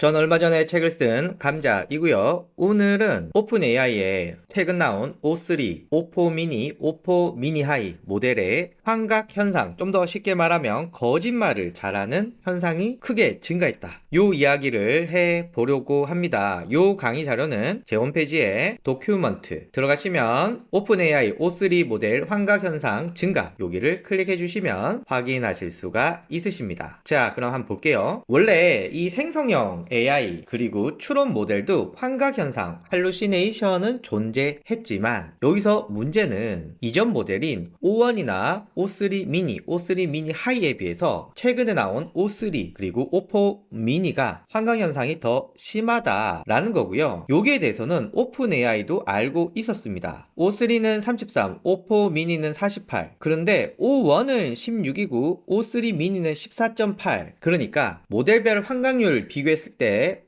전 얼마 전에 책을 쓴 감자이고요. 오늘은 오픈AI에 최근 나온 O3, O4 미니, O4 미니 하이 모델의 환각 현상, 좀 더 쉽게 말하면 거짓말을 잘하는 현상이 크게 증가했다. 요 이야기를 해보려고 합니다. 요 강의 자료는 제 홈페이지에 도큐먼트 들어가시면 오픈AI O3 모델 환각 현상 증가 여기를 클릭해 주시면 확인하실 수가 있으십니다. 자, 그럼 한번 볼게요. 원래 이 생성형 AI 그리고 추론 모델도 환각 현상, 할루시네이션은 존재했지만 여기서 문제는 이전 모델인 O1이나 O3 미니, O3 미니 하이에 비해서 최근에 나온 O3 그리고 O4 미니가 환각 현상이 더 심하다라는 거고요. 여기에 대해서는 오픈 AI도 알고 있었습니다. O3는 33, O4 미니는 48. 그런데 O1은 16이고 O3 미니는 14.8. 그러니까 모델별 환각률 비교했을 때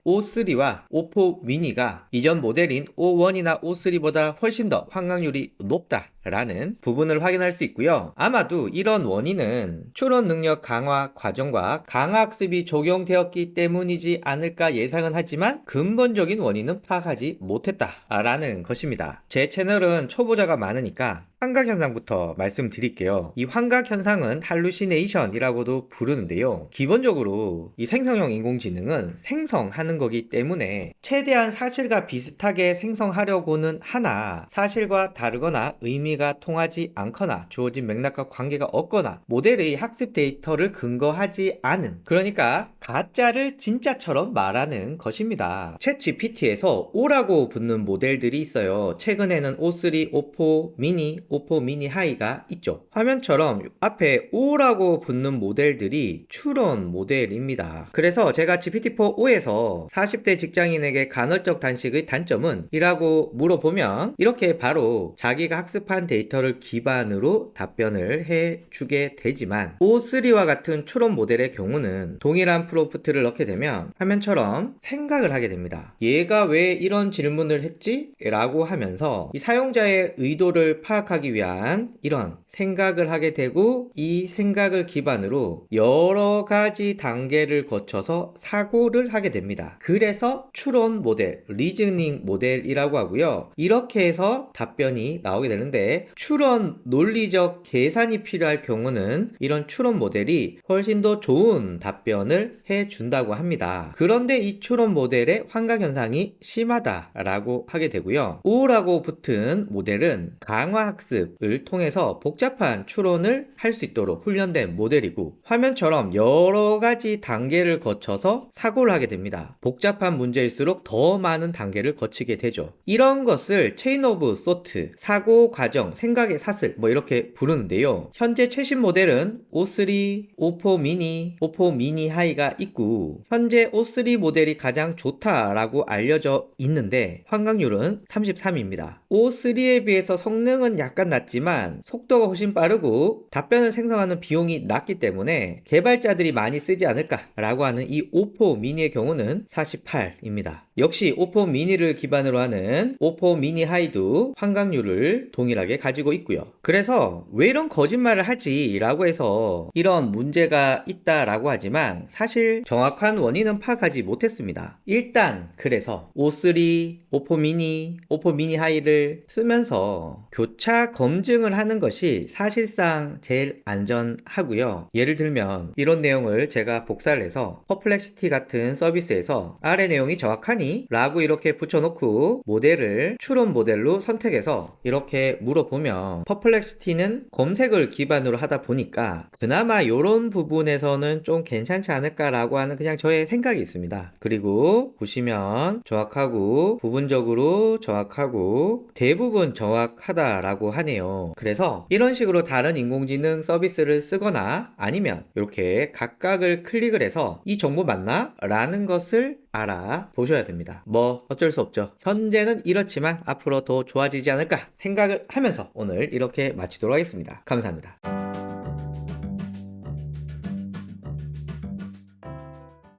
O3와 O4 미니가 이전 모델인 O1이나 O3보다 훨씬 더 환각률이 높다라는 부분을 확인할 수 있고요. 아마도 이런 원인은 추론 능력 강화 과정과 강화학습이 적용되었기 때문이지 않을까 예상은 하지만 근본적인 원인은 파악하지 못했다라는 것입니다. 제 채널은 초보자가 많으니까 환각 현상부터 말씀드릴게요. 이 환각 현상은 할루시네이션이라고도 부르는데요. 기본적으로 이 생성형 인공지능은 생성하는 거기 때문에 최대한 사실과 비슷하게 생성하려고는 하나 사실과 다르거나 의미가 통하지 않거나 주어진 맥락과 관계가 없거나 모델의 학습 데이터를 근거하지 않은, 그러니까 가짜를 진짜처럼 말하는 것입니다. 챗GPT에서 O라고 붙는 모델들이 있어요. 최근에는 O3, O4 미니, O4 미니 하이가 있죠. 화면처럼 앞에 O라고 붙는 모델들이 추론 모델입니다. 그래서 제가 GPT-4O에서 40대 직장인에게 간헐적 단식의 단점은? 이라고 물어보면 이렇게 바로 자기가 학습한 데이터를 기반으로 답변을 해주게 되지만 O3와 같은 추론 모델의 경우는 동일한 프롬프트를 넣게 되면 화면처럼 생각을 하게 됩니다. 얘가 왜 이런 질문을 했지? 라고 하면서 이 사용자의 의도를 파악하기 위한 이런 생각을 하게 되고 이 생각을 기반으로 여러 가지 단계를 거쳐서 사고를 하게 됩니다. 그래서 추론 모델, 리즈닝 모델이라고 하고요. 이렇게 해서 답변이 나오게 되는데 추론 논리적 계산이 필요할 경우는 이런 추론 모델이 훨씬 더 좋은 답변을 해준다고 합니다. 그런데 이 추론 모델의 환각 현상이 심하다라고 하게 되고요. O라고 붙은 모델은 강화학습을 통해서 복잡한 추론을 할 수 있도록 훈련된 모델이고 화면처럼 여러 가지 단계를 거쳐서 사고를 하게 됩니다. 복잡한 문제일수록 더 많은 단계를 거치게 되죠. 이런 것을 체인 오브 소트, 사고 과정, 생각의 사슬 이렇게 부르는데요. 현재 최신 모델은 O3, O4 미니, O4 미니 하이가 있고 현재 O3 모델이 가장 좋다라고 알려져 있는데 환각률은 33입니다. O3에 비해서 성능은 약간 낮지만 속도가 훨씬 빠르고 답변을 생성하는 비용이 낮기 때문에 개발자들이 많이 쓰지 않을까라고 하는 이 O4 미니의 경우는 48입니다. 역시 O4 미니를 기반으로 하는 O4 미니 하이도 환각률을 동일하게 가지고 있고요. 그래서 왜 이런 거짓말을 하지? 라고 해서 이런 문제가 있다라고 하지만 사실 정확한 원인은 파악하지 못했습니다. 일단 그래서 O3, O4 미니, O4 미니 하이를 쓰면서 교차 검증을 하는 것이 사실상 제일 안전하고요. 예를 들면 이런 내용을 제가 복사를 해서 퍼플렉시티 같은 서비스에서 아래 내용이 정확하니? 라고 이렇게 붙여놓고 모델을 추론 모델로 선택해서 이렇게 물어보면 퍼플렉시티는 검색을 기반으로 하다 보니까 그나마 이런 부분에서는 좀 괜찮지 않을까라고 하는 그냥 저의 생각이 있습니다. 그리고 보시면 정확하고 부분적으로 정확하고 대부분 정확하다라고 하네요. 그래서 이런 식으로 다른 인공지능 서비스를 쓰거나 아니면 이렇게 각각을 클릭을 해서 이 정보 맞나? 라는 것을 알아보셔야 됩니다. 어쩔 수 없죠. 현재는 이렇지만 앞으로 더 좋아지지 않을까 생각을 하면서 오늘 이렇게 마치도록 하겠습니다. 감사합니다.